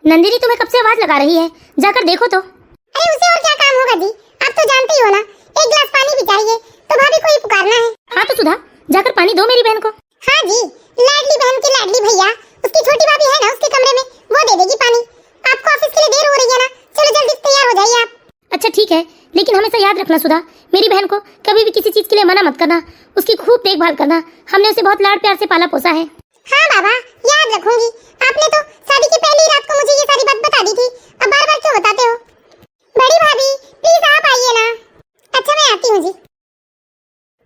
नंदिनी तुम्हें कब से आवाज लगा रही है, जाकर देखो तो। अरे उसे और क्या काम होगा जी, आप तो जानते ही हो ना, एक गिलास पानी भी चाहिए तो भाभी को ही पुकारना है। हाँ तो सुधा, जाकर पानी दो मेरी बहन को। हाँ जी, लाडली बहन के लाडली भैया, उसकी छोटी भाभी है ना उसके कमरे में, वो दे देगी पानी। आपको ऑफिस के लिए देर हो रही है ना, चलो जल्दी तैयार हो जाइए आप। अच्छा ठीक है, लेकिन हमेशा याद रखना सुधा, मेरी बहन को कभी भी किसी चीज के लिए मना मत करना, उसकी खूब देखभाल करना। हमने उसे बहुत लाड प्यार से पाला पोसा है। हाँ बाबा, याद रखूंगी। आपने तो शादी के पहली रात को मुझे ये सारी बात बता दी थी, अब बार बार क्यों बताते हो? बड़ी भाभी प्लीज आप आइए ना। अच्छा मैं आती हूँ जी।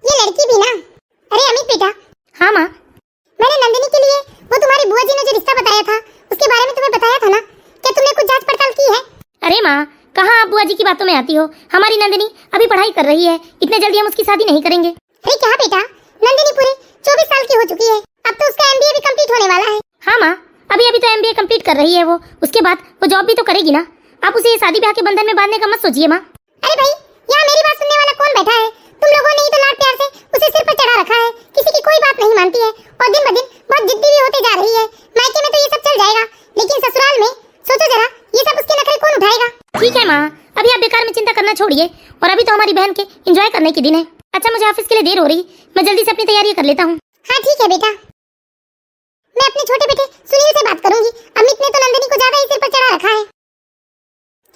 ये लड़की भी ना। अरे अमित बेटा। हाँ माँ। मैंने नंदिनी के लिए वो तुम्हारी बुआ जी ने जो रिश्ता बताया था उसके बारे में तुम्हें बताया था ना, क्या तुमने कुछ जांच पड़ताल की है? अरे माँ, कहाँ आप बुआ जी की बातों में आती हो, हमारी नंदिनी अभी पढ़ाई कर रही है, इतने जल्दी हम उसकी शादी नहीं करेंगे। अरे क्या बेटा, नंदिनी पूरे 24 साल की हो चुकी है, अब तो उसका एमबीए भी कंप्लीट होने वाला है। हाँ माँ, अभी तो एमबीए कंप्लीट कर रही है वो, उसके बाद वो जॉब भी तो करेगी ना। आप उसे ये शादी ब्याह के बंधन में बांधने का मत सोचिए माँ। अरे भाई, यहाँ मेरी बात सुनने वाला कौन बैठा है? तुम लोगों ने ही तो लाड प्यार से उसे सिर पर चढ़ा रखा है, किसी की कोई बात नहीं मानती है और दिन ब दिन बहुत जिद्दी भी होते जा रही है। मायके में तो ये सब चल जाएगा, लेकिन ससुराल में सोचो जरा, ये सब उसके नखरे कौन उठाएगा? ठीक है माँ, अभी आप बेकार में चिंता करना छोड़िए, और अभी तो हमारी बहन के एंजॉय करने के दिन है। अच्छा मुझे ऑफिस के लिए देर हो रही, मैं जल्दी से अपनी तैयारी कर लेता हूँ। हाँ ठीक है बेटा, मैं अपने छोटे बेटे सुनील से बात करूंगी। अमित ने तो नंदिनी को ज्यादा ही सिर पर चढ़ा रखा है।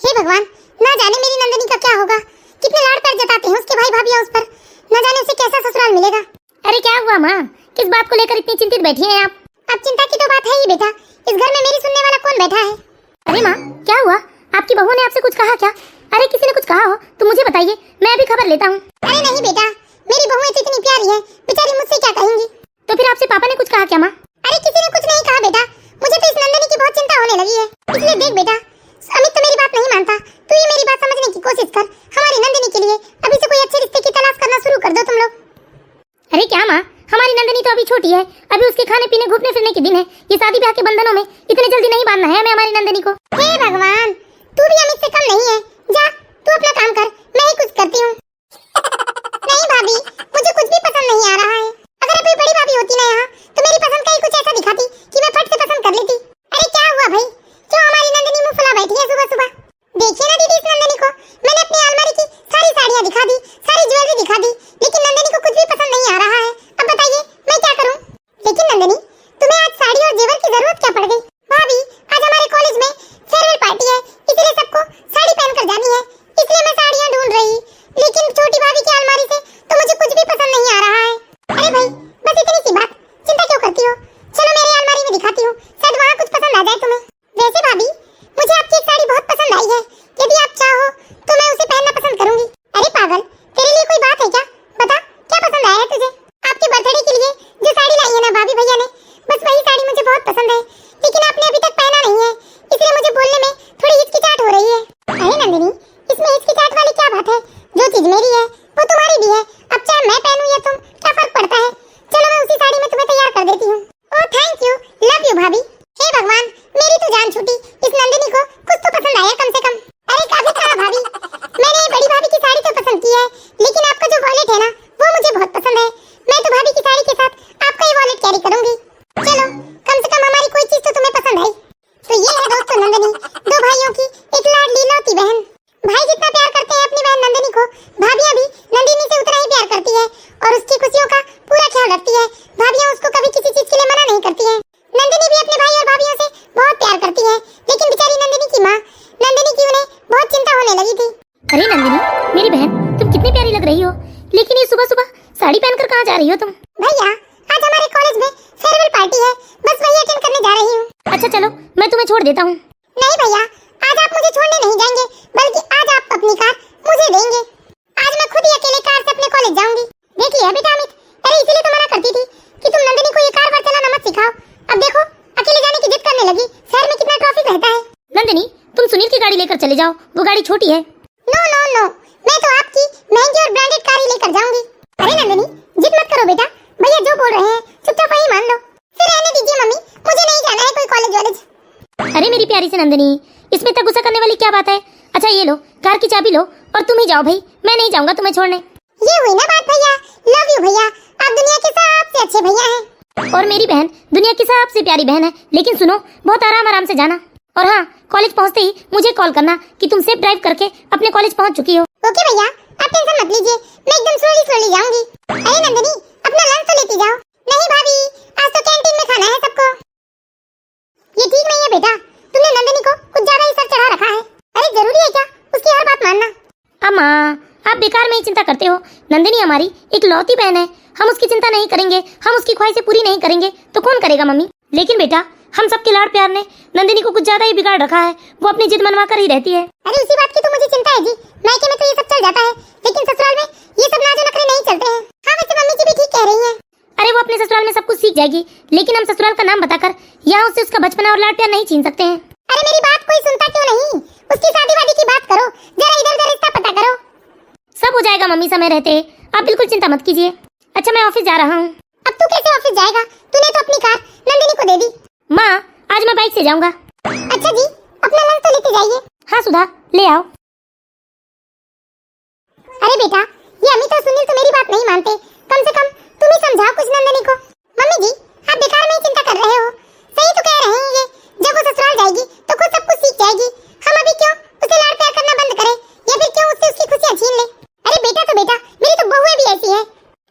हे भगवान, ना जाने मेरी नंदिनी का क्या होगा, कितने लाड़ प्यार जताते हैं उसके भाई भाभी उस पर, न जाने उसे कैसा ससुराल मिलेगा। अरे क्या हुआ माँ, किस बात को लेकर इतनी चिंतित बैठी हैं आप? अब चिंता की तो बात है ही बेटा, इस घर में मेरी सुनने वाला कौन बैठा है? अरे माँ क्या हुआ, आपकी बहू ने आपसे कुछ कहा क्या? अरे किसी ने कुछ कहा हो तो मुझे बताइए, मैं अभी खबर लेता हूँ। अरे नहीं बेटा, मेरी बहू तो इतनी प्यारी है, बेचारी मुझसे क्या कहेंगी। तो फिर आपसे पापा ने कुछ कहा क्या माँ? अरे किसी ने कुछ नहीं कहा बेटा, मुझे तो इस नंदिनी की बहुत चिंता होने लगी है। इसलिए देख बेटा, अमित तो मेरी बात नहीं मानता, तू ही मेरी बात समझने की कोशिश कर। हमारी नंदिनी के लिए अभी से कोई अच्छे रिश्ते की तलाश करना शुरू कर दो तुम लोग। अरे क्या माँ, हमारी नंदिनी तो अभी छोटी है, अभी उसके खाने पीने घूमने फिरने के दिन है, ये शादी ब्याह के बंधनों में इतने जल्दी नहीं बांधना है हमें हमारी नंदिनी को। हे भगवान, तू भी अमित से कम नहीं है, जा तू अपना काम कर, मैं ही कुछ करती हूँ। नहीं भाभी, मुझे कुछ भी पसंद नहीं आ रहा है। अगर कोई बड़ी भाभी होती ना यहाँ, तो मेरी पसंद का ही कुछ ऐसा दिखाती कि मैं फट से पसंद कर लेती। अरे क्या हुआ भाई, क्यों हमारी नंदिनी मुंह फुला बैठी है सुबह सुबह? देखिए ना दीदी, इस नंदिनी को मैंने अपनी अलमारी की सारी साड़ियाँ दिखा दी, सारी ज्वेलरी दिखा दी, लेकिन नंदिनी को कुछ भी पसंद नहीं आ रहा है। अब बताइए मैं क्या करूँ? लेकिन नंदिनी, तुम्हें आज साड़ी और जेवर की जरूरत क्या पड़ गई? भाभी, आज हमारे कॉलेज में फेयरवेल पार्टी है, इसलिए सबको साड़ी पहनकर जानी है, इसलिए मैं साड़ियाँ ढूंढ रही, लेकिन छोटी भाभी की अलमारी से तो मुझे कुछ भी पसंद नहीं आ रहा है। अरे भाई, बस इतनी सी बात, चिंता क्यों करती हो? चलो मेरी अलमारी में दिखाती हूँ, शायद वहाँ कुछ पसंद आ जाए तुम्हें। वैसे भाभी, मुझे आपकी एक साड़ी बहुत पसंद आई है, यदि आप चाहो तो मैं उसे पहनना पसंद करूंगी। अरे पागल, तेरे लिए कोई बात है क्या? बता, क्या पसंद आया है तुझे? आपके बर्थडे के लिए जो साड़ी लाई है ना भाभी भैया ने, बस वही साड़ी मुझे बहुत पसंद है, लेकिन आपने अभी तक पहना नहीं है, इसलिए मुझे बोलने में थोड़ी हिचकिचाहट हो रही है। अरे नंदिनी, इसमें हिचकिचाहट वाली क्या बात है? जो चीज मेरी है वो तुम्हारी भी है, अब चाहे मैं पहनूं या तुम, क्या फर्क पड़ता है? चलो मैं उसी साड़ी में तुम्हें तैयार कर देती हूँ। Oh thank you, love you भाभी। हे भगवान, मेरी तो जान छूटी, इस नंदिनी को कुछ तो पसंद आया कम से कम। अरे काफी कहा भाभी, मैंने बड़ी भाभी की साड़ी तो पसंद की है, लेकिन आपका जो वॉलेट है ना वो मुझे बहुत पसंद है। मैं तो भाभी की साड़ी के साथ आपका ही वॉलेट कैरी करूंगी। चलो, कम से कम हमारी कोई चीज तो तुम्हें पसंद आई। तो ये है दोस्तों नंदिनी, दो भाइयों की एक लाडली लौती बहन। भाई जितना प्यार करते हैं अपनी बहन नंदिनी को, भाभियां भी नंदिनी से उतना ही प्यार करती है और उसकी खुशियों का पूरा ख्याल रखती है। भाभियां उसको कभी किसी चीज के लिए मना नहीं करती है। नंदिनी भी अपने भाई और भाभियों से बहुत प्यार करती है, लेकिन बेचारी नंदिनी की माँ, नंदिनी की उन्हें बहुत चिंता होने लगी थी। अरे नंदिनी, मेरी बहन, तुम कितनी प्यारी लग रही हो, लेकिन ये सुबह सुबह साड़ी पहनकर कहाँ जा रही हो तुम? भैया, आज हमारे कॉलेज में फेयरवेल पार्टी है, बस वही अटेंड करने जा रही हूँ। अच्छा चलो, मैं तुम्हें छोड़ देता हूँ। नहीं भैया, आज आप मुझे छोड़ने नहीं जाएंगे, बल्कि आज आप अपनी कार मुझे देंगे। आज मैं खुद ही अकेले कार से अपने कॉलेज जाऊंगी। देखिए बेटा अमित, अरे इसीलिए तो मना करती थी कि तुम नंदिनी को ये कार पर चलाना मत सिखाओ। अब देखो, अकेले जाने की जिद करने लगी, शहर में कितना ट्रैफिक रहता है। नंदिनी, तुम सुनील की गाड़ी लेकर चले जाओ, वो गाड़ी छोटी है। नो नो नो, मैं तो आपकी महंगी और ब्रांडेड कार ही लेकर जाऊंगी। अरे नंदिनी, जिद मत करो बेटा, भैया जो बोल रहे हैं चुपचाप वही मान लो। फिर रहने दीजिए मम्मी, मुझे नहीं जाना है कोई कॉलेज वॉलेज। अरे मेरी प्यारी सी नंदिनी, इसमें तक गुस्सा करने वाली क्या बात है? अच्छा ये लो, कार की चाबी लो और तुम ही जाओ भाई, मैं नहीं जाऊंगा तुम्हें छोड़ने। ये हुई ना बात भैया, लव यू भैया, आप दुनिया के सबसे अच्छे भैया हैं। और मेरी बहन दुनिया की सबसे प्यारी बहन है, लेकिन सुनो, बहुत आराम आराम से जाना। और हाँ, कॉलेज पहुँचते ही मुझे कॉल करना कि तुम सेफ ड्राइव करके अपने कॉलेज पहुँच चुकी हो। ओके भैया, आप टेंशन मत लीजिए, मैं एकदम स्लोली जाऊंगी। अरे नंदिनी, अपना लंच तो लेती जाओ। नहीं भाभी, आज तो कैंटीन में खाना है सबको। ये ठीक नहीं है बेटा, तुमने नंदिनी को कुछ ज्यादा ही सर चढ़ा रखा है। अरे जरूरी है क्या उसकी हर बात मानना? अम्मा, आप बेकार में ही चिंता करते हो। नंदिनी हमारी एक लौती बहन है, हम उसकी चिंता नहीं करेंगे, हम उसकी ख्वाहिशें पूरी नहीं करेंगे तो कौन करेगा मम्मी? लेकिन बेटा, हम सबके लाड़ प्यार ने नंदिनी को कुछ ज्यादा ही बिगाड़ रखा है, वो अपनी जिद मनवा कर ही रहती है। अरे उसी बात की तो मुझे चिंता है जी। मायके में तो ये सब चल जाता है, लेकिन ससुराल में ये सब नाजो नखरे नहीं चलते हैं। हाँ वैसे मम्मी जी भी ठीक कह रही है। अरे वो अपने ससुराल में सब कुछ सीख जाएगी, लेकिन हम ससुराल का नाम बताकर यहाँ उससे उसका बचपना और लाड़ प्यार नहीं छीन सकते हैं। अरे मेरी बात कोई सुनता क्यों नहीं? उसकी शादी वादी की बात करो, जरा इधर उधर रिश्ता पता करो। सब हो जाएगा मम्मी, समय रहते, आप बिल्कुल चिंता मत कीजिए। अच्छा, मैं ऑफिस जा रहा हूँ। अब तू कैसे ऑफिस जाएगा? तूने तो अपनी कार नंदिनी को दे दी। माँ, आज मैं बाइक से जाऊंगा। अच्छा जी, अपना लंच तो लेते जाइए। हाँ सुधा, ले आओ। अरे बेटा, ये अमित और सुनील तो मेरी बात नहीं मानते, कम से कम तुम ही समझाओ कुछ नंदिनी को। मम्मी जी, आप बेकार में ही चिंता कर रहे हो। सही तो कह रहे हैं ये, जब वो ससुराल जाएगी तो खुद सब कुछ सीख जाएगी। हम अभी क्यों उसे लाड़ प्यार करना बंद करें, या फिर क्यों उससे उसकी खुशियां छीन ले? अरे बेटा तो बेटा, मेरी तो बहुएं भी ऐसी है।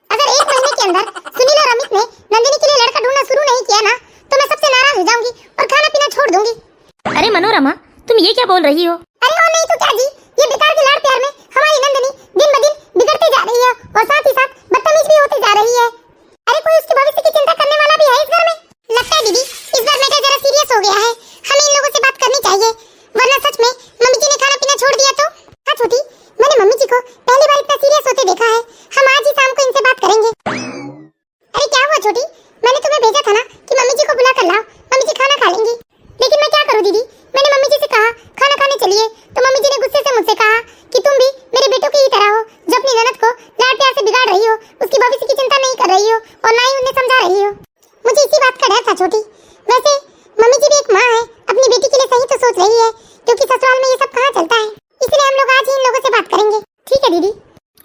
अगर 1 महीने के अंदर सुनील और अमित ने नंदिनी के लिए लड़का ढूंढना शुरू नहीं किया ना, तो मैं सबसे नाराज हो जाऊंगी और खाना पीना छोड़ दूंगी। अरे मनोरमा, तुम ये क्या बोल रही हो? अरे और नहीं तो क्या जी, ये बेकार के लाड़ प्यार में हमारी नंदिनी दिन ब दिन बिगड़ते जा रही है और साथ ही साथ बदतमीज भी होते जा रही है। अरे कोई उसके भविष्य की चिंता करने वाला भी है इस घर में? लगता है दीदी, इस बार मैटर जरा सीरियस हो गया है, हमें इन लोगों से बात करनी चाहिए, वरना सच में मम्मी जी ने खाना पीना छोड़ दिया तो। हाँ छोटी, मैंने मम्मी जी को पहली बार इतना सीरियस होते देखा है। हम आज ही शाम को इनसे बात करेंगे। अरे क्या हुआ छोटी? मैंने तुम्हें भेजा था ना कि मम्मी जी को बुला कर लाओ, मम्मी जी खाना खा लेंगी। लेकिन मैं क्या करूं दीदी, मैंने मम्मी जी से कहा खाना खाने चलिए, तो मम्मी जी ने गुस्से से मुझसे कहा कि तुम भी मेरे बेटों की ही तरह हो, जो अपनी ननद को लाड़ प्यार से बिगाड़ रही हो, उसकी भविष्य की चिंता नहीं कर रही हो और ना ही उन्हें समझा रही हो। मुझे इसी बात का डर था छोटी। वैसे मम्मी जी भी एक माँ है, अपनी बेटी के लिए सही तो सोच रही है, क्योंकि ससुराल में ये सब कहाँ चलता है। इसलिए हम लोग आज ही इन लोगों से बात करेंगे। ठीक है दीदी?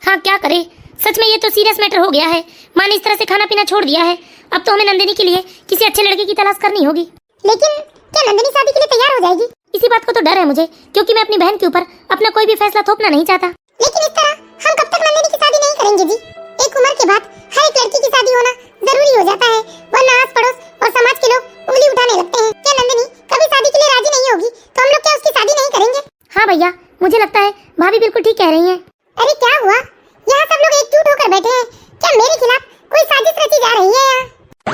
हाँ, क्या करे, सच में ये तो सीरियस मैटर हो गया है। माँ ने इस तरह से खाना पीना छोड़ दिया है, अब तो हमें नंदिनी के लिए किसी अच्छे लड़के की तलाश करनी होगी। लेकिन क्या नंदिनी शादी के लिए तैयार हो जाएगी? इसी बात का तो डर है मुझे, क्योंकि मैं अपनी बहन के ऊपर अपना कोई भी फैसला थोपना नहीं चाहता। लेकिन इस तरह हम कब तक नंदिनी की शादी नहीं करेंगे जी? एक उम्र के बाद हर एक लड़की की शादी होना जरूरी हो जाता है, वरना आस पड़ोस और समाज के लोग उंगली उठाने लगते हैं। क्या नंदिनी कभी शादी के लिए राजी नहीं होगी तो हम लोग क्या उसकी शादी नहीं करेंगे? हाँ भैया, मुझे लगता है भाभी बिल्कुल ठीक कह रही हैं। अरे क्या हुआ, यहाँ सब लोग एकजुट होकर बैठे हैं, क्या मेरे खिलाफ कोई साजिश रची जा रही है यहाँ?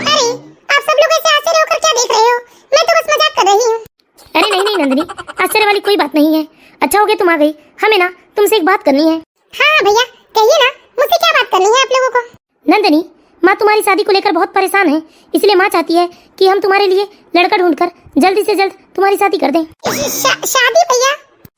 अरे आप सब लोग ऐसे आश्चर्य होकर क्या देख रहे हो? मैं तो बस मजाक कर रही हूँ। अरे नहीं नहीं नंदिनी, आश्चर्य वाली कोई बात नहीं है। अच्छा हो गया तुम आ गई, हमें ना तुमसे एक बात करनी है। हाँ भैया कहिए ना, मुझसे क्या बात करनी है आप लोगों को? नंदिनी, माँ तुम्हारी शादी को लेकर बहुत परेशान है, इसलिए माँ चाहती है कि हम तुम्हारे लिए लड़का ढूंढकर जल्दी से जल्द तुम्हारी शादी कर दें। शादी भैया?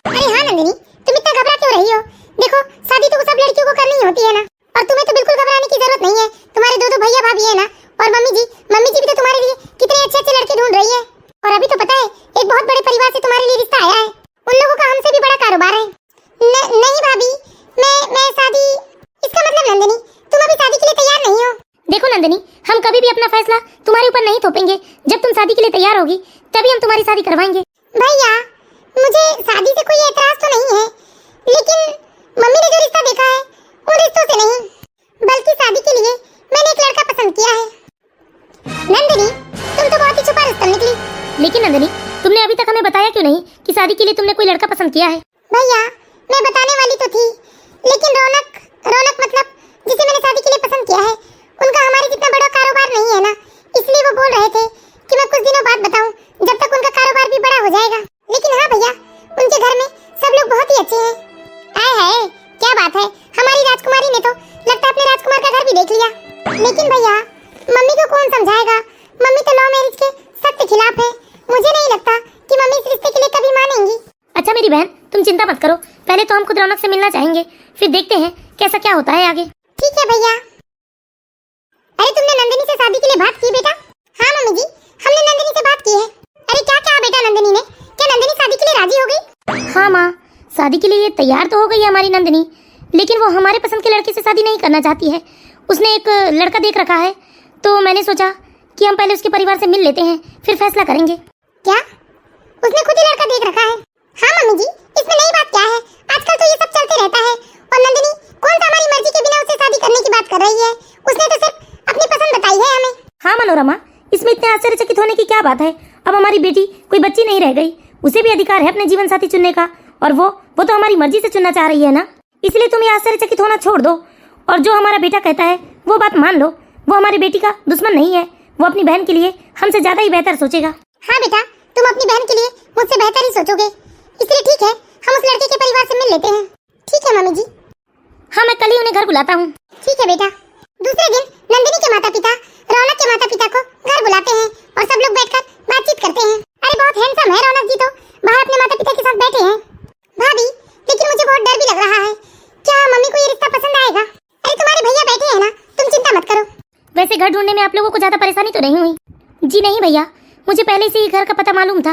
अरे हाँ नंदिनी, तुम इतना घबरा क्यों रही हो? देखो शादी तो सब लड़कियों को करनी होती है ना, और तुम्हें तो बिल्कुल घबराने की जरूरत नहीं है। तुम्हारे दो भैया भाभी है ना, और मम्मी जी भी तो तुम्हारे लिए कितने अच्छे अच्छे लड़के ढूंढ रही है। और अभी तो पता है एक बहुत बड़े परिवार से तुम्हारे लिए रिश्ता आया है, उन लोगों का हमसे भी बड़ा कारोबार है। नहीं भाभी, मैं शादी, इसका मतलब नंदिनी तुम अभी शादी के लिए तैयार नहीं हो? देखो नंदिनी, हम कभी भी अपना फैसला तुम्हारे ऊपर नहीं थोपेंगे, जब तुम शादी के लिए तैयार होगी तभी हम तुम्हारी शादी करवाएंगे। भैया मुझे शादी से कोई एतराज तो नहीं है, लेकिन मम्मी ने जो रिश्ता देखा है उन रिश्तों से नहीं, बल्कि शादी के लिए मैंने एक लड़का पसंद किया है। नंदिनी तुम तो बहुत ही छुपा रुस्तम निकली। लेकिन नंदिनी, तुमने अभी तक हमें बताया क्यों नहीं कि शादी के लिए तुमने कोई लड़का पसंद किया है? भैया मैं बताने वाली तो थी, लेकिन रौनक मतलब जिसे मैंने शादी के लिए पसंद किया है, उनका हमारे जितना बड़ा कारोबार नहीं है ना, इसलिए वो बोल रहे थे कि मैं कुछ दिनों बाद बताऊं, जब तक उनका कारोबार भी बड़ा हो जाएगा। लेकिन हाँ भैया, उनके घर में सब लोग बहुत ही अच्छे हैं। आए हाय क्या बात है, हमारी राजकुमारी ने तो लगता है अपने राजकुमार का घर भी देख लिया। लेकिन भैया मम्मी को कौन समझाएगा, मम्मी तो लव मैरिज के सख्त खिलाफ है। मुझे नहीं लगता कि मम्मी इस रिश्ते के लिए कभी मानेंगी। अच्छा मेरी बहन, तुम चिंता मत करो, पहले तो हम खुद रौनक से मिलना चाहेंगे, फिर देखते हैं कैसा क्या होता है आगे। ठीक है भैया। अरे तुमने नंदिनी से शादी के लिए बात की बेटा? हाँ मम्मी जी, हमने नंदिनी से बात की है। अरे क्या कहा बेटा नंदिनी ने? क्या नंदिनी शादी के लिए राजी हो गई? हाँ माँ, शादी के लिए तैयार तो हो गई है हमारी नंदिनी, लेकिन वो हमारे पसंद के लड़के से शादी नहीं करना चाहती है। उसने एक लड़का देख रखा है, तो मैंने सोचा कि हम पहले उसके परिवार से मिल लेते हैं, फिर फैसला करेंगे। क्या उसने खुद ही लड़का देख रखा है। हाँ मम्मी जी, इसमें नई बात क्या है, आजकल तो ये सब चलते रहता है। और नंदिनी कौन सा हमारी मर्जी के बिना उससे शादी करने की बात कर रही है, उसने तो सिर्फ अपनी पसंद बताई है हमें। हाँ मनोरमा, इसमें इतने आश्चर्यचकित होने की क्या बात है। अब हमारी बेटी कोई बच्ची नहीं रह गई, उसे भी अधिकार है अपने जीवन साथी चुनने का, और वो तो हमारी मर्जी से चुनना चाह रही है ना। इसलिए तुम ये आश्चर्यचकित होना छोड़ दो और जो हमारा बेटा कहता है वो बात मान लो। वो हमारी बेटी का दुश्मन नहीं है, वो अपनी बहन के लिए हमसे ज्यादा ही बेहतर सोचेगा। हाँ बेटा, तुम अपनी बहन के लिए मुझसे बेहतर ही सोचोगे, इसलिए ठीक है, हम उस लड़के के परिवार से मिल लेते हैं। ठीक है मम्मी जी। हाँ, मैं कल ही उन्हें घर बुलाता हूँ। ठीक है बेटा। दूसरे दिन नंदिनी के माता पिता रौनक के माता पिता को घर बुलाते हैं और सब लोग बैठकर बातचीत करते हैं। अरे बहुत हैंडसम है रौनक जी, तो बाहर अपने माता पिता के साथ बैठे हैं। भाभी, लेकिन मुझे बहुत डर भी लग रहा है, क्या मम्मी को ये रिश्ता पसंद आएगा? अरे तुम्हारे भैया बैठे हैं ना, तुम चिंता मत करो। वैसे घर ढूंढने में आप लोगों को ज्यादा परेशानी तो नहीं हुई? जी नहीं भैया, मुझे पहले से ही घर का पता मालूम था।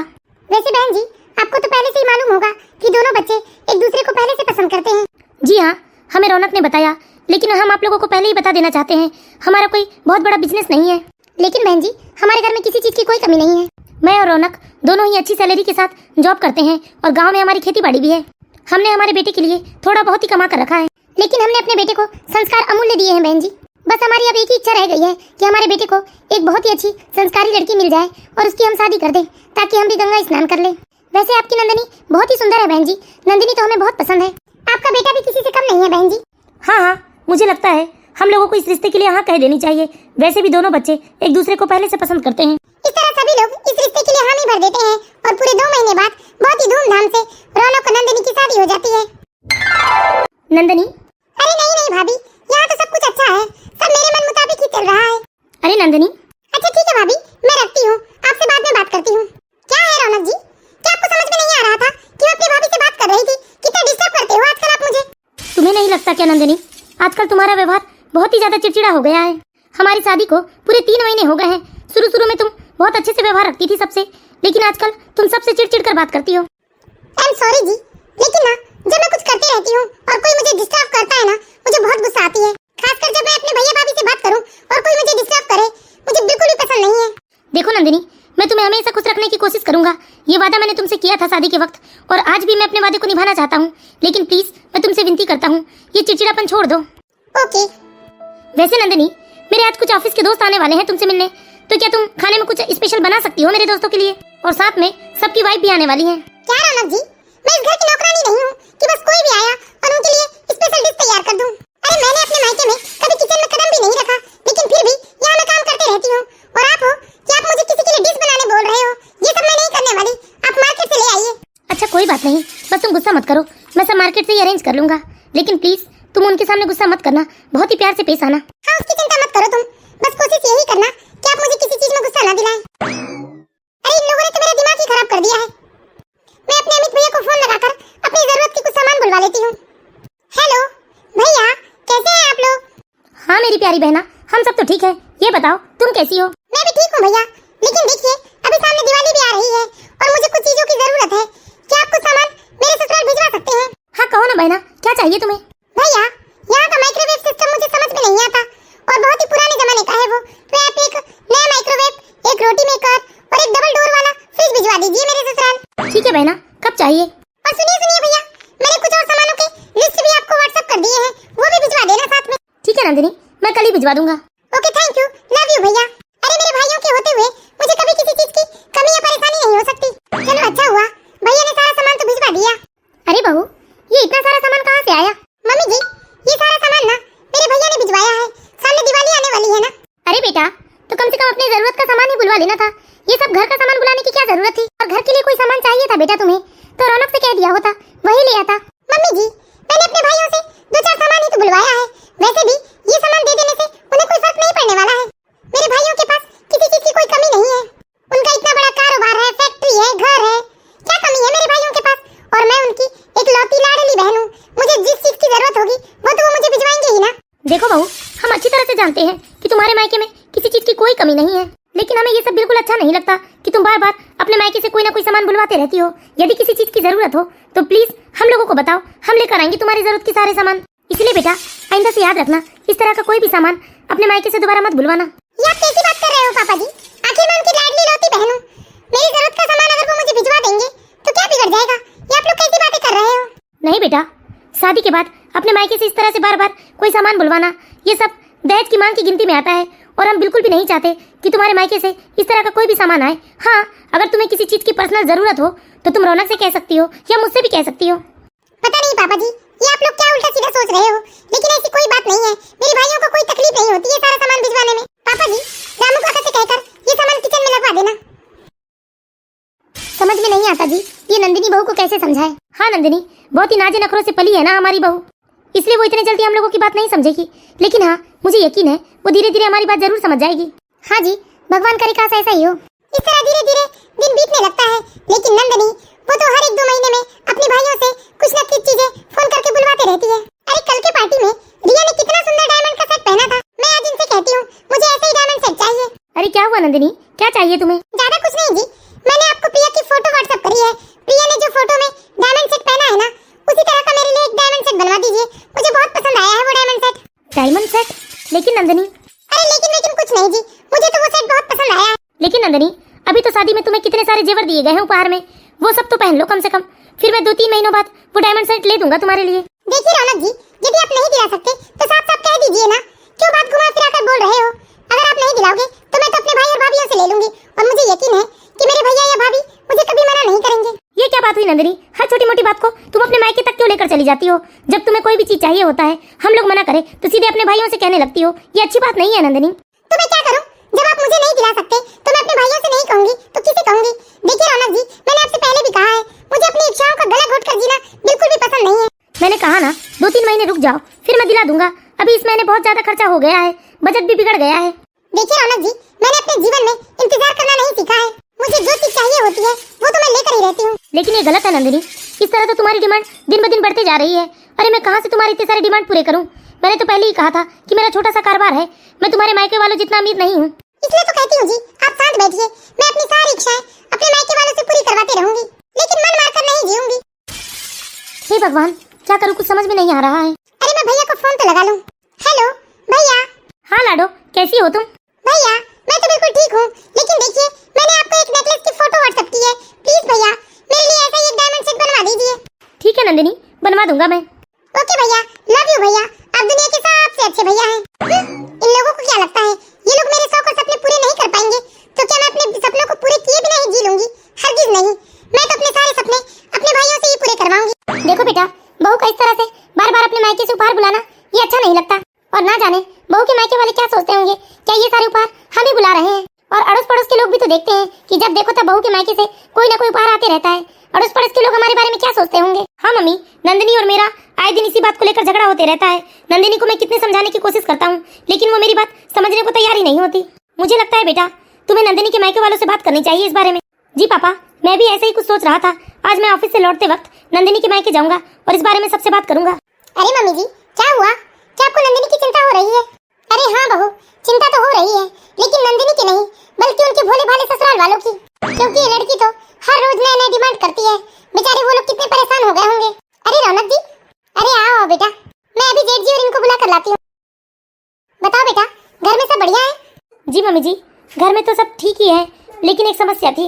वैसे बहन जी, आपको तो पहले से ही मालूम होगा कि दोनों बच्चे एक दूसरे को पहले से पसंद करते हैं। जी हाँ, हमें रौनक ने बताया, लेकिन हम आप लोगों को पहले ही बता देना चाहते हैं, हमारा कोई बहुत बड़ा बिजनेस नहीं है। लेकिन बहन जी, हमारे घर में किसी चीज की कोई कमी नहीं है। मैं और रौनक दोनों ही अच्छी सैलरी के साथ जॉब करते हैं और गांव में हमारी खेती बाड़ी भी है। हमने हमारे बेटे के लिए थोड़ा बहुत ही कमा कर रखा है, लेकिन हमने अपने बेटे को संस्कार अमूल्य दिए हैं बहन जी। बस हमारी अब एक ही इच्छा रह गई है कि हमारे बेटे को एक बहुत ही अच्छी संस्कारी लड़की मिल जाए और उसकी हम शादी कर दें, ताकि हम भी गंगा स्नान कर लें। वैसे आपकी नंदिनी बहुत ही सुंदर है बहन जी, नंदिनी तो हमें बहुत पसंद है। आपका बेटा भी किसी से कम नहीं है बहन जी। हाँ हाँ, मुझे लगता है हम लोगों को इस रिश्ते के लिए हाँ कह देनी चाहिए। वैसे भी दोनों बच्चे एक दूसरे को पहले से पसंद करते हैं। इस तरह सभी लोग इस रिश्ते के लिए हामी भर देते हैं और पूरे 2 महीने बाद बहुत ही धूमधाम से रौनक और नंदिनी की शादी हो जाती है। नंदिनी? अरे नहीं नहीं भाभी, यहाँ तो सब कुछ अच्छा है, सब मेरे मन मुताबिक ही चल रहा है। अरे नंदिनी? अच्छा ठीक है भाभी, मैं रखती हूँ, आपसे बाद में बात करती हूँ। क्या है रौनक जी, क्या आपको समझ में नहीं आ रहा था कि मैं अपनी भाभी से बात कर रही थी? कितना डिस्टर्ब करते हो आजकल आप मुझे। तुम्हें नहीं लगता क्या नंदिनी, आजकल तुम्हारा व्यवहार बहुत ही ज्यादा चिड़चिड़ा हो गया है। हमारी शादी को पूरे 3 महीने हो गए हैं। शुरू में तुम बहुत अच्छे से व्यवहार रखती थी सबसे, लेकिन आजकल तुम सबसे चिड़चिड़ कर बात करती हो। आई एम सॉरी जी, लेकिन ना जब मैं कुछ करती रहती हूँ और कोई मुझे डिस्टर्ब करता है ना, मुझे बहुत गुस्सा आती है। खासकर जब मैं अपने भैया भाभी से बात करूँ और कोई मुझे डिस्टर्ब करे, मुझे बिल्कुल भी पसंद नहीं है। देखो नंदिनी, मैं तुम्हें हमेशा खुश रखने की कोशिश करूंगा, ये वादा मैंने तुमसे किया था शादी के वक्त, और आज भी मैं अपने वादे को निभाना चाहता हूँ। लेकिन प्लीज मैं तुमसे विनती करता हूँ, ये चिड़चिड़ापन छोड़ दो। ओके। वैसे नंदिनी, मेरे आज कुछ ऑफिस के दोस्त आने वाले हैं तुमसे मिलने, तो क्या तुम खाने में कुछ स्पेशल बना सकती हो मेरे दोस्तों के लिए? और साथ में सबकी वाइफ भी आने वाली है। क्या रौनक जी, मैं इस घर की नौकरानी नहीं हूँ कि बस कोई भी आया और उनके लिए स्पेशल डिश तैयार कर दूं। अरे मैंने अपने मायके में कभी किचन में कदम भी नहीं रखा, लेकिन फिर भी यहाँ मैं काम करती रहती हूँ। और आप हो कि आप मुझे किसी के लिए डिश बनाने बोल रहे हो, ये सब मैं नहीं करने वाली। आप मार्केट से ले आइए। अच्छा कोई बात नहीं, बस तुम गुस्सा मत करो, मैं सब मार्केट से ही अरेंज कर लूंगा। लेकिन प्लीज तुम उनके सामने गुस्सा मत करना, बहुत ही प्यार से पेश आना। हाँ, उसकी चिंता मत करो तुम, बस कोशिश यही करना कि आप मुझे किसी चीज में गुस्सा ना दिलाएं। अरे इन लोगों ने तो मेरा दिमाग ही खराब कर दिया है। मैं अपने अमित भैया को फोन लगाकर अपनी जरूरत की कुछ सामान बुलवा लेती हूँ। हेलो भैया, कैसे हैं आप लोग? हाँ मेरी प्यारी बहना, हम सब तो ठीक है। ये बताओ तुम कैसी हो? मैं भी ठीक हूँ भैया, लेकिन देखिए अभी सामने दिवाली भी आ रही है और मुझे कुछ चीजों की जरूरत है। क्या आप कुछ सामान मेरे ससुराल भिजवा सकते हैं? हाँ कहो ना बहना, क्या चाहिए तुम्हें? भैया, यहाँ का माइक्रोवेव सिस्टम मुझे समझ में नहीं आता और बहुत ही पुराने जमाने का है वो, तो आप एक नया माइक्रोवेव, एक रोटी मेकर और एक डबल डोर वाला फ्रिज भिजवा दीजिए मेरे ससुराल। ठीक है बहना, कब चाहिए? और सुनिए भैया, मैंने कुछ और सामानों के लिस्ट भी आपको व्हाट्सएप कर दिए हैं, वो भी भिजवा देना साथ में। ठीक है नंदिनी, मैं कल ही भिजवा दूंगा। Okay, thank you, love you भैया। अरे मेरे भाइयों के होते हुए मुझे कभी किसी चीज की कमी या परेशानी नहीं हो सकती। चलो अच्छा हुआ, भैया ने सारा सामान तो भिजवा दिया। अरे बहू, ये इतना सारा सामान कहाँ से आया? मम्मी जी, ये सारा सामान ना मेरे भैया ने भिजवाया है, सामने दिवाली आने वाली है ना। अरे बेटा, तो कम से कम अपनी जरूरत का सामान ही बुलवा लेना था, ये सब घर का सामान बुलाने की क्या जरूरत थी? और घर के लिए कोई सामान चाहिए था बेटा तुम्हें, तो रौनक से कह दिया होता, वही ले आता। मम्मी जी, मैंने अपने भाइयों से 2-4 सामान ही तो बुलवाया है, वैसे भी ये सामान दे देने से उन्हें कोई फर्क नहीं पड़ने वाला है। मेरे भाइयों के पास किसी चीज की कोई कमी नहीं है, उनका इतना बड़ा कारोबार है, फैक्ट्री है, घर है, क्या कमी है मेरे भाइयों के पास? और मैं उनकी एक लौती लाडली बहन हूँ, मुझे जिस चीज की जरूरत होगी वो तो वो मुझे भिजवाएंगे ही ना। देखो बहू, हम अच्छी तरह से जानते हैं कि तुम्हारे मायके में किसी चीज की कोई कमी नहीं है, लेकिन हमें ये सब बिल्कुल अच्छा नहीं लगता कि तुम बार बार अपने मायके से कोई ना कोई सामान बुलवाते रहती हो। यदि किसी चीज की जरूरत हो तो प्लीज हम लोगों को बताओ, हम लेकर आएंगे तुम्हारी जरूरत के सारे सामान। इसलिए बेटा आइंदा से याद रखना, इस तरह का कोई भी सामान अपने मायके से दोबारा मत बुलवाना। ये आप कैसी बात कर रहे हो पापा जी? आखिर मैं उनकी लाडली लौती बहन हूँ, मेरी जरूरत का सामान अगर वो मुझे भिजवा देंगे नहीं बेटा, शादी के बाद अपने मायके से इस तरह से बार बार कोई सामान बुलवाना, ये सब दहेज की मांग की गिनती में आता है। और हम बिल्कुल भी नहीं चाहते कि तुम्हारे मायके से इस तरह का कोई भी सामान आए। हाँ, अगर तुम्हें किसी चीज की पर्सनल जरूरत हो तो तुम रौनक से कह सकती हो या मुझसे भी कह सकती हो। पता नहीं पापा जी, ये आप लोग क्या उल्टा सीधा सोच रहे हो, लेकिन ऐसी कोई बात नहीं है। मेरे भाइयों को कोई तकलीफ नहीं होती है सारा सामान भिजवाने में। पापा जी, रामू काका से कहकर ये सामान किचन में लगवा देना। समझ में नहीं आता जी, ये नंदिनी बहू को कैसे समझाए। हाँ नंदिनी बहुत ही नाजे नखरों से पली है ना हमारी बहू, इसलिए वो इतने जल्दी हम लोगों की बात नहीं समझेगी। लेकिन हाँ, मुझे यकीन है वो धीरे धीरे हमारी बात जरूर समझ जाएगी। हाँ जी, भगवान करे काश ऐसा ही हो। इस तरह धीरे धीरे दिन बीतने लगता है, लेकिन नंदिनी वो तो हर 1-2 महीने में अपने भाइयों से कुछ न कुछ चीजें फोन करके बुलवाते रहती है। अरे कल के पार्टी में रिया ने कितना सुंदर डायमंड का सेट पहना था। मैं आज इनसे कहती हूँ मुझे ऐसा ही डायमंड सेट चाहिए। अरे क्या हुआ नंदिनी, क्या चाहिए तुम्हें? ज्यादा कुछ नहीं जी, मैंने आपको प्रिया की फोटो व्हाट्सएप करी है। प्रिया ने जो फोटो में डायमंड सेट पहना है ना, उसी तरह का मेरे लिए एक डायमंड सेट बनवा दीजिए। मुझे बहुत पसंद आया है वो डायमंड सेट। Diamond set? लेकिन नंदिनी। अरे लेकिन कुछ नहीं जी, मुझे तो वो सेट बहुत पसंद आया है। लेकिन नंदिनी, अभी तो शादी में तुम्हें कितने सारे जेवर दिए गए हैं उपहार में, वो सब तो पहन लो कम से कम। फिर मैं 2-3 महीनों बाद वो डायमंड सेट ले दूंगा तुम्हारे लिए। देखिए रौनक जी, यदि आप नहीं दिला सकते तो साफ साफ कह दीजिए ना, क्यों बात घुमा फिरा कर बोल रहे हो। अगर आप नहीं दिलाओगे तो मैं तो अपने भाई और भाभियों से ले लूंगी, और मुझे यकीन है कि मेरे भैया या भाभी मुझे कभी मना नहीं करेंगे। ये क्या बात हुई नंदिनी, हर छोटी मोटी बात को तुम अपने मायके तक क्यों लेकर चली जाती हो? जब तुम्हें कोई भी चीज चाहिए होता है, हम लोग मना करें तो सीधे अपने भाइयों से कहने लगती हो, ये अच्छी बात नहीं है नंदिनी। तो मैं क्या करूं? जब आप मुझे नहीं दिला सकते तो मैं अपने भाइयों से नहीं कहूंगी तो किसे कहूंगी? देखिए रौनक जी, मैंने आपसे पहले भी कहा है, मुझे अपनी इच्छाओं का गला घोट कर जीना बिल्कुल भी पसंद नहीं है। मैंने कहा ना 2-3 महीने रुक जाओ, फिर मैं दिला दूंगा। अभी इस महीने बहुत ज्यादा खर्चा हो गया है, बजट भी बिगड़ गया है। देखिए रौनक जी, मैंने अपने जीवन में इंतजार करना नहीं सीखा है। मुझे जो चीज चाहिए होती है वो तो मैं लेकर ही रहती हूँ। लेकिन ये गलत है नंदिनी, इस तरह तो तुम्हारी डिमांड दिन ब दिन बढ़ते जा रही है। अरे मैं कहाँ से तुम्हारे इतने सारे डिमांड पूरे करूँ? मैंने तो पहले ही कहा था कि मेरा छोटा सा कारोबार है, मैं तुम्हारे मायके वालों जितना अमीर नहीं हूँ। इसलिए तो कहती हूँ जी, आप शांत बैठिए। मैं अपनी सारी इच्छाएं अपने मायके वालों से पूरी करवाते रहूंगी, लेकिन मन मारकर नहीं जीऊंगी। हे भगवान, क्या करूँ, कुछ समझ में नहीं आ रहा है। अरे मैं भैया को फोन तो लगा लूं। हेलो भैया। हाँ लाडो, कैसी हो तुम? भैया मैं तो बिल्कुल ठीक हूँ, लेकिन देखिए मैंने आपको एक नेकलेस की फोटो व्हाट्सएप की है। प्लीज भैया मेरे लिए ऐसा ही एक डायमंड सेट बनवा दीजिए। ठीक है नंदिनी, बनवा दूंगा मैं। ओके भैया, लव यू भैया, आप दुनिया के सबसे अच्छे भैया हैं। इन लोगों को क्या लगता है ये लोग मेरे शौक और सपने पूरे नहीं कर पाएंगे, तो क्या मैं अपने सपनों को पूरे किए बिना ही जी लूंगी? हरगिज नहीं, मैं तो अपने सारे सपने अपने भाइयों से ही पूरे करवाऊंगी। देखो बेटा, बहू का इस तरह से बार बार अपने मायके से उपहार बुलाना ये अच्छा नहीं लगता। और ना जाने बहू के मायके वाले क्या सोचते होंगे, क्या ये सारे उपहार हम ही बुला रहे हैं? और अड़ोस पड़ोस के लोग भी तो देखते हैं कि जब देखो तब बहू के मायके से कोई ना कोई उपहार आते रहता है। अड़ोस पड़ोस के लोग हमारे बारे में क्या सोचते होंगे? हाँ मम्मी, नंदिनी और मेरा आए दिन इसी बात को लेकर झगड़ा होते रहता है। नंदिनी को मैं कितने समझाने की कोशिश करता हूँ, लेकिन वो मेरी बात समझने को तैयार ही नहीं होती। मुझे लगता है बेटा तुम्हें नंदिनी के मायके वालों से बात करनी चाहिए इस बारे में। जी पापा, मैं भी ऐसे ही कुछ सोच रहा था। आज मैं ऑफिस से लौटते वक्त नंदिनी के मायके जाऊंगा और इस बारे में सबसे बात करूंगा। अरे मम्मी जी, क्या हुआ? क्या आपको नंदिनी की चिंता हो रही है? अरे हाँ बहू, चिंता तो हो रही है, लेकिन नंदिनी की नहीं बल्कि उनके भोले भाले ससुराल वालों की। क्योंकि ये लड़की तो हर रोज नए नए डिमांड करती है। बेचारे वो लोग कितने परेशान हो गए होंगे। अरे रौनक जी, अरे आओ बेटा, मैं अभी जेठ जी और इनको बुला कर लाती हूँ। बताओ बेटा, घर में सब बढ़िया है? जी मम्मी जी, घर में तो सब ठीक ही है, लेकिन एक समस्या थी।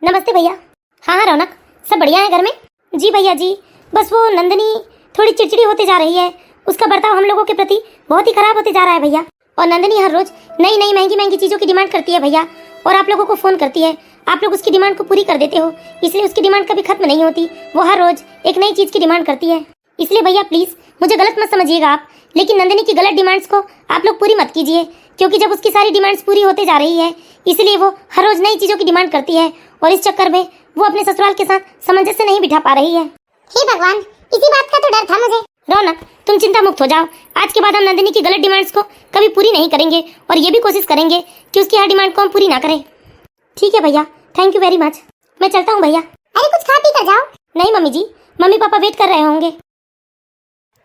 नमस्ते भैया। हाँ रौनक, सब बढ़िया है घर में? जी भैया जी, बस वो नंदिनी थोड़ी चिड़चिड़ी होते जा रही है। उसका बर्ताव हम लोगों के प्रति बहुत ही खराब होते जा रहा है भैया। और नंदिनी हर रोज नई नई महंगी महंगी चीजों की डिमांड करती है भैया, और आप लोगों को फोन करती है। आप लोग उसकी डिमांड को पूरी कर देते हो, इसलिए उसकी डिमांड कभी खत्म नहीं होती। वो हर रोज एक नई चीज की डिमांड करती है। इसलिए भैया प्लीज मुझे गलत मत समझिएगा आप, लेकिन नंदिनी की गलत डिमांड्स को आप लोग पूरी मत कीजिए, क्योंकि जब उसकी सारी डिमांड्स पूरी होते जा रही है, इसलिए वो हर रोज नई चीजों की डिमांड करती है, और इस चक्कर में वो अपने ससुराल के साथ सामंजस्य नहीं बिठा पा रही है। हे भगवान, इसी बात का तो डर था मुझे। रौनक, तुम चिंता मुक्त हो जाओ। आज के बाद हम नंदिनी की गलत डिमांड्स को कभी पूरी नहीं करेंगे, और ये भी कोशिश करेंगे कि उसकी हर डिमांड को हम पूरी ना करें। ठीक है भैया, थैंक यू वेरी मच। मैं चलता हूँ भैया। अरे कुछ खा पी कर जाओ। नहीं मम्मी जी, मम्मी पापा वेट कर रहे होंगे।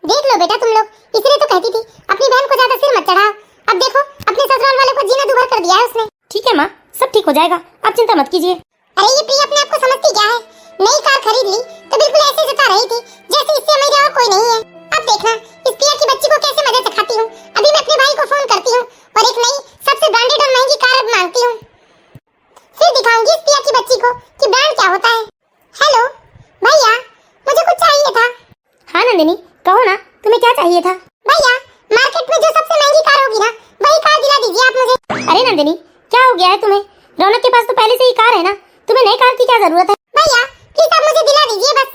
देख लो बेटा, तुम लोग इसलिए तो कहती थी अपनी बहन को ज्यादा सिर मत चढ़ाओ। अब देखो अपने ससुराल वाले को जीना दुभर कर दिया है उसने। ठीक है माँ, सब ठीक हो जाएगा, आप चिंता मत कीजिए। अरे ये प्रिया अपने आप को समझती क्या है? नई कार खरीद ली तो बिल्कुल ऐसे जता रही थी जैसे इससे अमीर और कोई नहीं है। अब देखना इस प्रिया की बच्ची को कैसे मजे चखाती हूँ। अभी मैं अपने भाई को फोन करती हूँ और एक नई सबसे ब्रांडेड और महंगी कार मांगती हूँ। फिर दिखाऊंगी इस प्रिया की बच्ची को कि ब्रांड क्या होता है। हेलो भैया, मुझे कुछ चाहिए था। नंदिनी, कहो ना, तुम्हें क्या चाहिए था? भैया, मार्केट में जो सबसे महंगी कार होगी ना, वही कार दिला दीजिए आप मुझे। अरे नंदिनी, क्या हो गया है तुम्हें? रौनक के पास तो पहले से ही कार है ना, तुम्हें नई कार की क्या जरूरत है? भैया, प्लीज आप मुझे दिला दीजिए बस।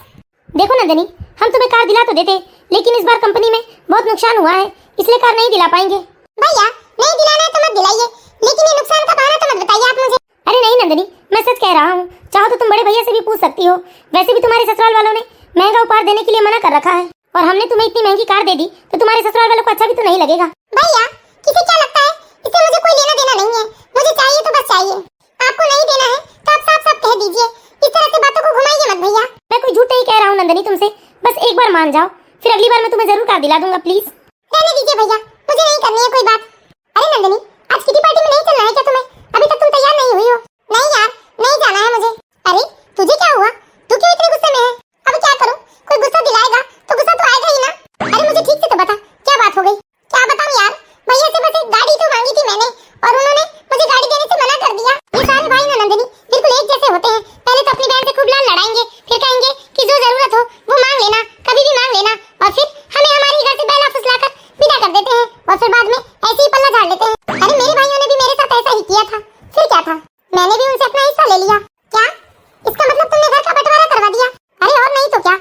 देखो नंदिनी, हम तुम्हें कार दिला तो देते, लेकिन इस बार कंपनी में बहुत नुकसान हुआ है, इसलिए कार नहीं दिला पाएंगे। भैया, नहीं दिलाना है तो मत दिलाइए, लेकिन ये नुकसान का बहाना तो मत बताइए आप मुझे। अरे नहीं नंदिनी, मैं सच कह रहा हूँ, चाहो तो तुम बड़े भैया से भी पूछ सकती हो। वैसे भी तुम्हारे ससुराल वालों ने महंगा उपहार देने के लिए मना कर रखा है, और हमने तुम्हें इतनी महंगी कार दे दी तो तुम्हारे ससुराल वालों को अच्छा भी तो नहीं लगेगा। भैया, किसे क्या लगता है, इससे मुझे कोई लेना देना नहीं है, मुझे चाहिए तो बस चाहिए। आपको नहीं देना है तो आप साफ साफ कह दीजिए, इस तरह से बातों को घुमाइए मत भैया। मैं कोई झूठ नहीं कह रहा हूँ नंदिनी तुमसे, बस एक बार मान जाओ, फिर अगली बार मैं तुम्हें जरूर कार दिला दूंगा। प्लीज रहने दीजिए भैया, मुझे नहीं करनी है कोई बात। अरे नंदिनी, आज किटी पार्टी में नहीं चलना है क्या तुम्हें? अभी तक तुम तैयार नहीं हुई हो। नहीं यार, नहीं जाना है मुझे। अरे तुझे क्या हुआ, तू क्यों इतने गुस्से में है? अब क्या करूं, कोई गुस्सा दिलाएगा तो गुस्सा तो आएगा ही ना। अरे मुझे ठीक से तो बता, क्या बात हो गई? क्या बताऊं यार, भैया से बस एक गाड़ी तो मांगी थी मैंने, और उन्होंने मुझे गाड़ी देने से मना कर दिया। ये सारे भाई ना नंदिनी बिल्कुल एक जैसे होते हैं, पहले तो अपनी बहन से खूब लड़ाएंगे, फिर कहेंगे कि जो जरूरत हो वो मांग लेना, कभी भी मांग लेना, और फिर हमें हमारी घर से बैला फुसलाकर विदा कर देते हैं, और फिर बाद में ऐसे ही पल्ला झाड़ लेते हैं। अरे मेरे भाइयों ने भी मेरे साथ ऐसा ही किया था, फिर क्या था, मैंने भी उनसे अपना हिस्सा ले लिया। क्या इसका मतलब तुमने घर का बंटवारा करवा दिया? अरे और नहीं तो क्या,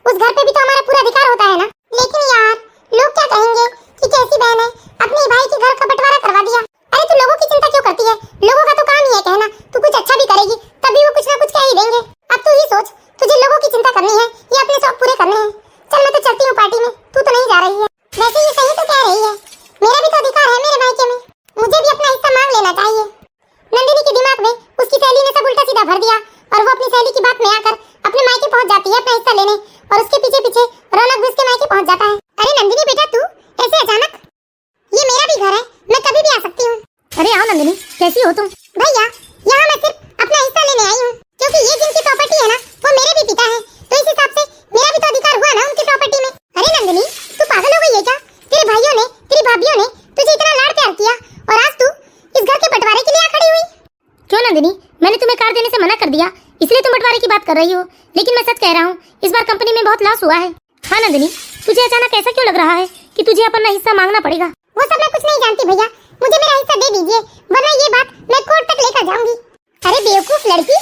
उस घर पे भी तो हमारा पूरा अधिकार होता है ना। लेकिन यार, लोग क्या कहेंगे कि कैसी बहन है, अपने भाई के घर का बंटवारा करवा दिया। अरे तू लोगों की चिंता क्यों करती है? लोगों का तो काम ही है कहना, तू कुछ अच्छा भी करेगी तभी वो कुछ ना कुछ कह ही देंगे। अब तू ही सोच, तुझे लोगों की चिंता करनी है या अपने शौक पूरे करने हैं? चल मैं तो चलती हूँ पार्टी में, तू तो नहीं जा रही है। वैसे ये सही तो कह रही है, मेरा भी तो अधिकार है मेरे भाई के में, मुझे भी अपना हिस्सा मांग लेना चाहिए। नंदिनी के दिमाग में उसकी सहेली ने सब उल्टा सीधा भर दिया, और वो अपनी सहेली की बात में आकर अपने मायके पहुंच जाती है अपना हिस्सा लेने, और उसके पीछे पीछे रौनक भी उसके मायके पहुंच जाता है। अरे नंदिनी बेटा, तू ऐसे अचानक? ये मेरा भी घर है, मैं कभी भी आ सकती हूँ। अरे आओ नंदिनी, कैसी हो तुम? भैया, यहाँ मैं सिर्फ अपना हिस्सा लेने आई हूँ, क्योंकि ये जिनकी प्रॉपर्टी है ना, वो मेरे भी पिता है, तो इस हिसाब से मेरा भी तो अधिकार हुआ ना उनकी प्रॉपर्टी में। अरे नंदिनी, तू पागल हो गई है क्या? तेरे भाइयों ने, तेरी भाभियों ने तुझे इतना लाड़ प्यार किया, और आज तू इस घर के बंटवारे के लिए आ खड़ी हुई? क्यों नंदिनी, मैंने तुम्हें कार देने से मना कर दिया, इसलिए तुम बंटवारे की बात कर रही हो, लेकिन मैं सच कह रहा हूँ, इस बार कंपनी में बहुत लॉस हुआ है। हाँ नंदिनी, तुझे अचानक ऐसा क्यों लग रहा है कि तुझे अपना हिस्सा मांगना पड़ेगा? वो सब मैं कुछ नहीं जानती भैया, मुझे मेरा हिस्सा दे दीजिए, वरना ये बात मैं कोर्ट तक लेकर जाऊंगी। अरे बेवकूफ लड़की,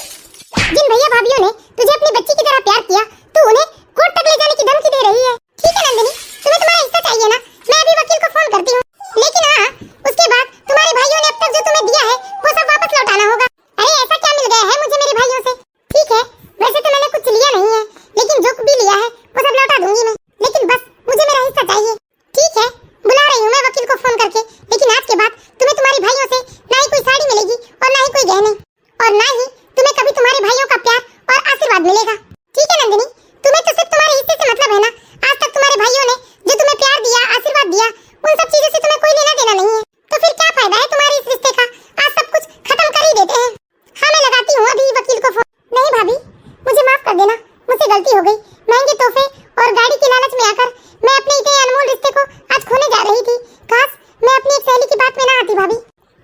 जिन भैया भाभियों ने तुझे अपनी बच्ची की तरह प्यार किया, तू उन्हें कोर्ट तक ले जाने की धमकी दे रही है। ठीक है नंदिनी, तुम्हें तुम्हारा हिस्सा चाहिए ना, मैं अभी वकील को फोन करती हूँ, लेकिन हाँ, उसके बाद तुम्हारे भाइयों ने अब तक जो तुम्हें दिया है वो सब वापस लौटाना होगा। अरे ऐसा क्या मिल गया है मुझे मेरे भाइयों से? ठीक है, वैसे तो मैंने कुछ लिया नहीं है, लेकिन जो भी लिया है वो सब लौटा दूंगी मैं, लेकिन बस मुझे मेरा हिस्सा चाहिए। ठीक है, बुला रही हूँ मैं वकील को फोन करके, लेकिन आज के बाद तुम्हें तुम्हारे भाइयों से ना ही कोई साड़ी मिलेगी और ना ही कोई गहने, और ना ही तुम्हें कभी तुम्हारे भाइयों का प्यार और आशीर्वाद मिलेगा। ठीक है नंदिनी, तुम्हें तो सिर्फ तुम्हारे हिस्से से मतलब है ना। आज तक तुम्हारे भाइयों ने जो तुम्हें प्यार दिया, आशीर्वाद दिया, उन सब चीजों से तुम्हें कोई लेना देना नहीं है, तो फिर क्या फायदा है तुम्हारे इस रिश्ते का? आज सब कुछ खत्म कर ही देते हैं। हाँ मैं लगाती हूँ अभी वकील को फोन। नहीं भाभी, मुझे माफ कर देना, मुझसे गलती हो गई। महंगे तोहफे और गाड़ी के लालच में आकर मैं अपने इतने अनमोल रिश्ते को आज खोने जा रही थी। काश मैं अपनी एक सहेली की बात में ना आती भाभी,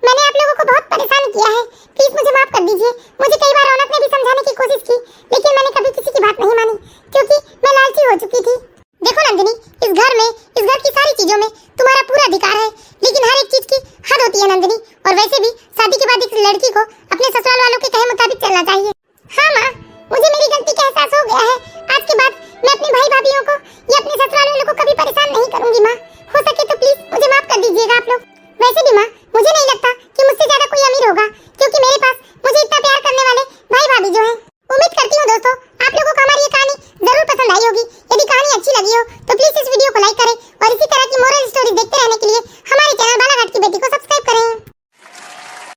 मैंने आप लोगों को बहुत परेशान किया है, प्लीज मुझे माफ कर दीजिए। मुझे कई बार रौनक ने भी समझाने की कोशिश की, लेकिन मैंने कभी किसी की बात नहीं मानी, क्योंकि मैं लालची हो चुकी थी। देखो नंदिनी, इस घर में, इस घर की सारी चीजों में तुम्हारा पूरा अधिकार है, लेकिन हर एक चीज की हद होती है नंदिनी, और वैसे भी शादी के बाद एक लड़की को अपने ससुराल वालों के कहे मुताबिक चलना चाहिए। हाँ माँ, मुझे मेरी गलती का एहसास हो गया है, आज के बाद मैं अपने भाई भाभियों को या अपने ससुराल वालों को कभी परेशान नहीं करूंगी माँ।